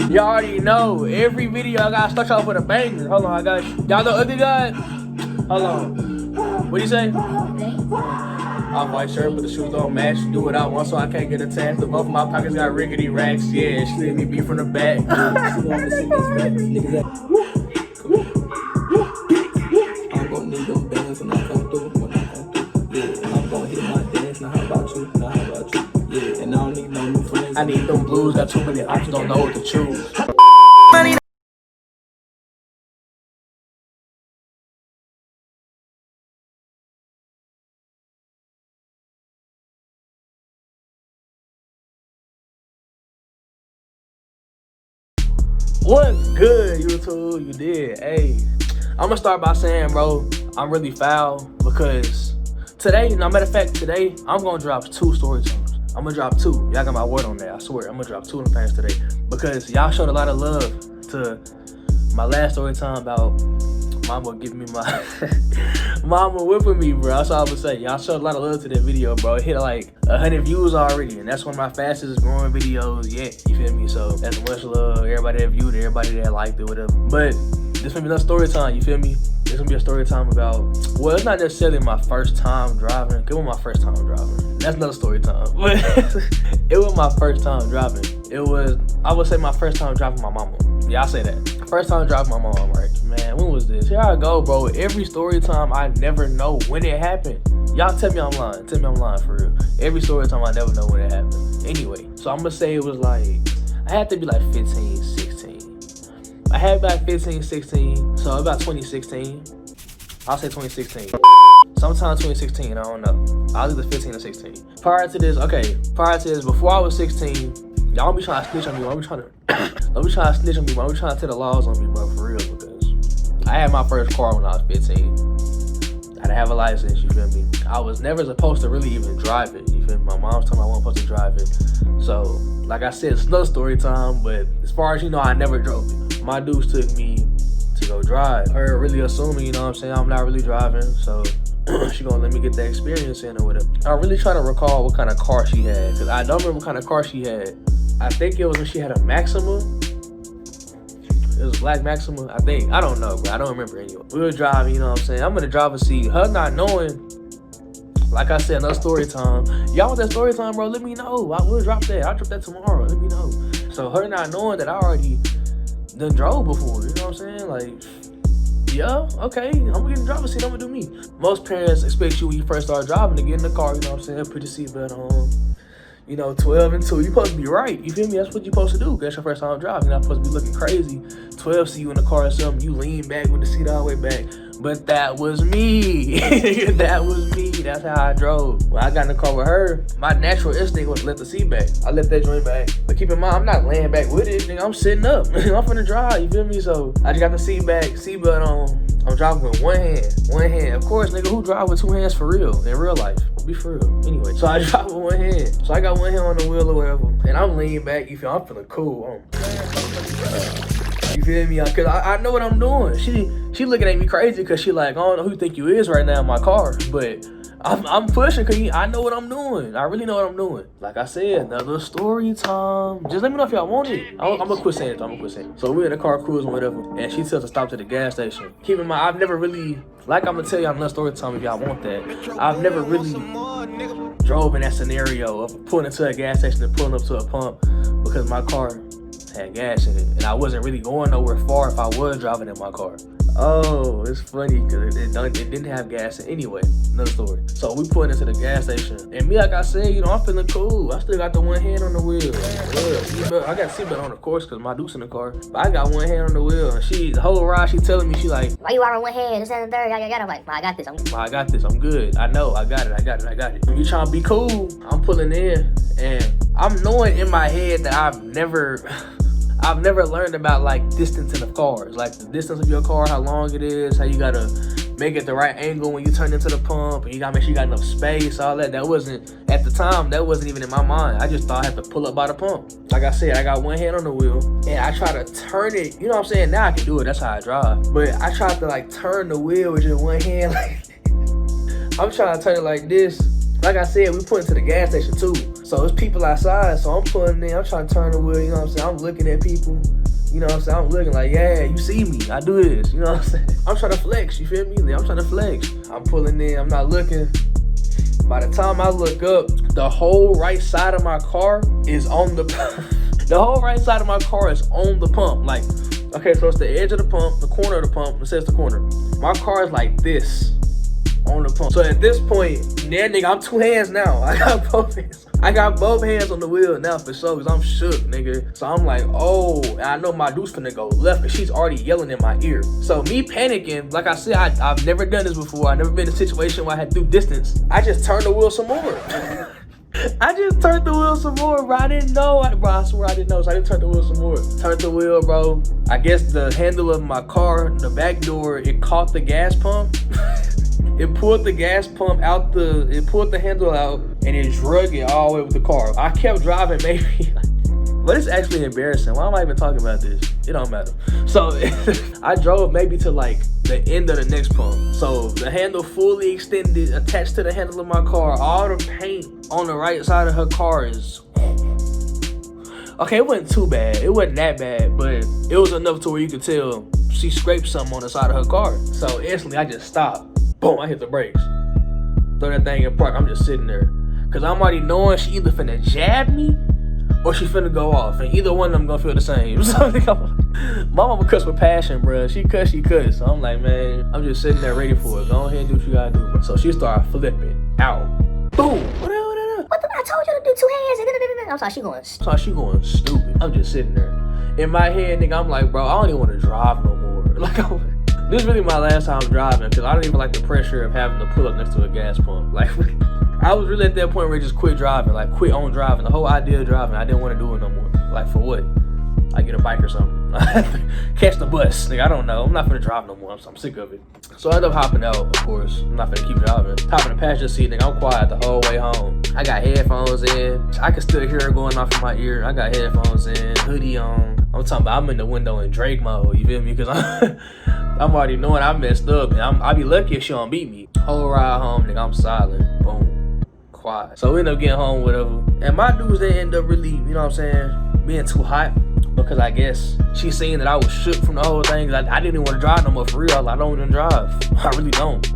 Y'all already know, every video I gotta start off with a banger. Hold on, I got you. Y'all know Ugly God? Hold on. What do you say? Off-white shirt, but the shoes don't match. Do it out once so I can't get attached. Both of my pockets got rickety racks. Yeah, she let me be from the back. I'm gonna need them bands when I come through. Yeah, I'm gonna hit my dance. Now how about you? Yeah, and I don't need no new friends. I need them blues. Got too many options, don't know what to choose. What's good, YouTube? You did. Hey, I'm gonna start by saying, bro, I'm really foul because today, no matter of fact, today, I'm gonna drop 2 story times. I'm gonna drop 2. Y'all got my word on that, I swear. I'm gonna drop 2 of them things today because y'all showed a lot of love to my last story time about mama giving me my mama whipping me, bro. That's all I'm gonna say. Y'all showed a lot of love to that video, bro. It hit like 100 views already, and that's one of my fastest growing videos yet. You feel me? So that's much love. Everybody that viewed it, everybody that liked it, whatever. But this gonna be another story time. You feel me? This gonna be a story time about, well, it's not necessarily my first time driving. It was my first time driving. That's another story time. But it was my first time driving. It was, I would say, my first time driving my mama. Yeah, I say that. First time driving my mom, right? Man, when was this? Here I go, bro. Every story time, I never know when it happened. Y'all tell me I'm lying. Tell me I'm lying for real. Every story time, I never know when it happened. Anyway, so I'm gonna say it was like, I had to be like 15, 16. I had about 15, 16, so about 2016. I'll say 2016. Sometime 2016, I don't know. I was either 15 or 16. Prior to this, before I was 16, y'all be trying to snitch on me. Don't be trying to snitch on me, bro. Don't be trying to tell the laws on me, bro, for real, because I had my first car when I was 15. I didn't have a license, you feel me? I was never supposed to really even drive it, you feel me? My mom told me I wasn't supposed to drive it. So, like I said, it's another story time, but as far as you know, I never drove it. My dudes took me to go drive. Her really assuming, you know what I'm saying, I'm not really driving, so she gonna let me get that experience in or whatever. I'm really trying to recall what kind of car she had, because I don't remember what kind of car she had. I think it was when she had a Maxima. It was black Maxima, I think. I don't know, bro. I don't remember anyway. We were driving, you know what I'm saying? I'm in the driver's seat. Her not knowing, like I said, another story time. Y'all want that story time, bro? Let me know. I will drop that. I'll drop that tomorrow. Let me know. So her not knowing that I already done drove before, you know what I'm saying? Like, yeah, okay, I'm gonna get in the driver's seat. I'm gonna do me. Most parents expect you when you first start driving to get in the car, you know what I'm saying? Put your seatbelt on. You know, 12 and 2, you're supposed to be right. You feel me? That's what you're supposed to do. That's your first time driving. You're not supposed to be looking crazy. 12 see you in the car or something, you lean back with the seat all the way back. But that was me. That was me. That's how I drove. When I got in the car with her, my natural instinct was to let the seat back. I let that joint back. But keep in mind, I'm not laying back with it. Nigga, I'm sitting up. I'm finna drive, you feel me? So I just got the seat back, seatbelt on. I'm driving with one hand. Of course, nigga, who drive with 2 hands for real? In real life. Be for real. Anyway, so I drive with one hand. So I got one hand on the wheel or whatever. And I'm leaning back, you feel, I'm feeling cool. You feel me? Cause I know what I'm doing. She looking at me crazy cause she like, I don't know who you think you is right now in my car. But I'm pushing cause I know what I'm doing. I really know what I'm doing. Like I said, another story time. Just let me know if y'all want it. I'm gonna quit saying it. So we're in the car cruising, whatever. And she tells us to stop to the gas station. Keep in mind, I've never really, like I'm gonna tell y'all another story time if y'all want that. I've never really drove in that scenario of pulling into a gas station and pulling up to a pump because my car had gas in it. And I wasn't really going nowhere far if I was driving in my car. Oh, it's funny because it didn't have gas in it. Anyway, another story. So we put into the gas station. And me, like I said, you know, I'm feeling cool. I still got the one hand on the wheel. I got seatbelt on, of course, because my dude's in the car. But I got one hand on the wheel. And the whole ride, she telling me, she like, why you are on one hand? This and the third. I'm like, I got this. I'm good. I know. I got it. When you trying to be cool, I'm pulling in. And I'm knowing in my head that I've never learned about like distancing of cars, like the distance of your car, how long it is, how you gotta make it the right angle when you turn into the pump, and you gotta make sure you got enough space, all that. That wasn't, at the time, that wasn't even in my mind. I just thought I had to pull up by the pump. Like I said, I got one hand on the wheel, and I try to turn it, you know what I'm saying? Now I can do it, that's how I drive. But I tried to like turn the wheel with just one hand, like, I'm trying to turn it like this, like I said, we put into the gas station too. So it's people outside, so I'm pulling in, I'm trying to turn the wheel, you know what I'm saying? I'm looking at people, you know what I'm saying? I'm looking like, yeah, you see me, I do this, you know what I'm saying? I'm trying to flex, you feel me? I'm trying to flex. I'm pulling in, I'm not looking. By the time I look up, the whole right side of my car is on the the whole right side of my car is on the pump. Like, okay, so it's the edge of the pump, the corner of the pump, it says the corner. My car is like this on the pump. So at this point, yeah, nigga, I'm two hands now. I got both hands. I got both hands on the wheel now for sure, because I'm shook, nigga. So I'm like, oh, and I know my dude's finna go left, because she's already yelling in my ear. So me panicking, like I said, I've never done this before. I've never been in a situation where I had to do distance. I just turned the wheel some more. I just turned the wheel some more, bro. I didn't know. Bro, I swear I didn't know. So I just turned the wheel some more. Turned the wheel, bro. I guess the handle of my car, the back door, it caught the gas pump. It pulled the gas pump out it pulled the handle out, and it drug it all the way with the car. I kept driving maybe, but it's actually embarrassing. Why am I even talking about this? It don't matter. So I drove maybe to like the end of the next pump. So the handle fully extended, attached to the handle of my car. All the paint on the right side of her car is, okay, it wasn't too bad. It wasn't that bad, but it was enough to where you could tell she scraped something on the side of her car. So instantly I just stopped. Boom, I hit the brakes. Throw that thing in park. I'm just sitting there. Because I'm already knowing she either finna jab me or she finna go off. And either one of them gonna feel the same. So my mama cuss with passion, bro. She cuss. So I'm like, man, I'm just sitting there ready for it. Go ahead and do what you gotta do. So she started flipping out. Boom. What I told you to do two hands. I'm sorry, she going stupid. I'm just sitting there. In my head, nigga, I'm like, bro, I don't even want to drive no more. Like, this is really my last time driving, because I don't even like the pressure of having to pull up next to a gas pump. Like, I was really at that point where I just quit driving, like quit on driving. The whole idea of driving, I didn't want to do it no more. Like, for what? I get a bike or something. Catch the bus. Nigga, I don't know. I'm not gonna drive no more. I'm sick of it. So I end up hopping out, of course. I'm not gonna keep driving. Hopping the passenger seat, nigga. I'm quiet the whole way home. I got headphones in. I can still hear it going off in my ear. I got headphones in, hoodie on. I'm talking about I'm in the window in Drake mode. You feel me? Because I'm already knowing I messed up. And I'll be lucky if she don't beat me. Whole ride home, nigga, I'm silent. Boom. Quiet. So we end up getting home, whatever. And my dudes, they end up really, you know what I'm saying, being too hot. Because I guess she seen that I was shook from the whole thing. I didn't even want to drive no more, for real. I don't want to drive. I really don't.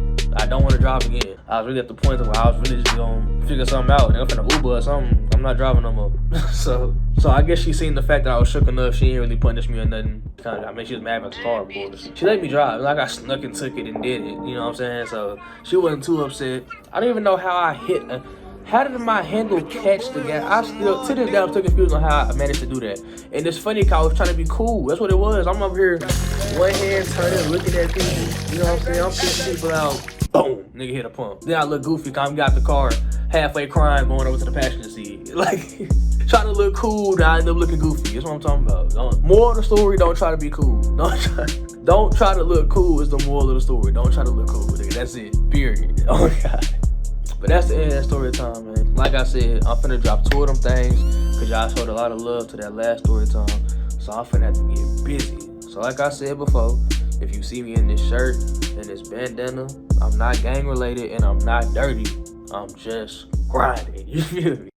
I don't want to drive again. I was really at the point where I was really just going to figure something out. I'm finna Uber or something. I'm not driving no more. So I guess she seen the fact that I was shook enough. She didn't really punish me or nothing. I mean, she was mad about the car, of course. She let me drive. Like, I snuck and took it and did it. You know what I'm saying? So she wasn't too upset. I don't even know how I hit her. How did my handle catch the gas? I still, to this day, I'm still confused on how I managed to do that. And it's funny, cause I was trying to be cool. That's what it was. I'm over here, one hand turning, looking at people. You know what I'm saying? I'm pissing people out. Boom, nigga hit a pump. Then I look goofy, cause I got the car, halfway crying, going over to the passenger seat. Like, trying to look cool, now I end up looking goofy. That's what I'm talking about. Moral of the story, don't try to be cool. Don't try to look cool is the moral of the story. Don't try to look cool, nigga. That's it, period. Oh my God. But that's the end of that story time, man. Like I said, I'm finna drop 2 of them things, because y'all showed a lot of love to that last story time. So I'm finna have to get busy. So like I said before, if you see me in this shirt and this bandana, I'm not gang related and I'm not dirty. I'm just grinding. You feel me?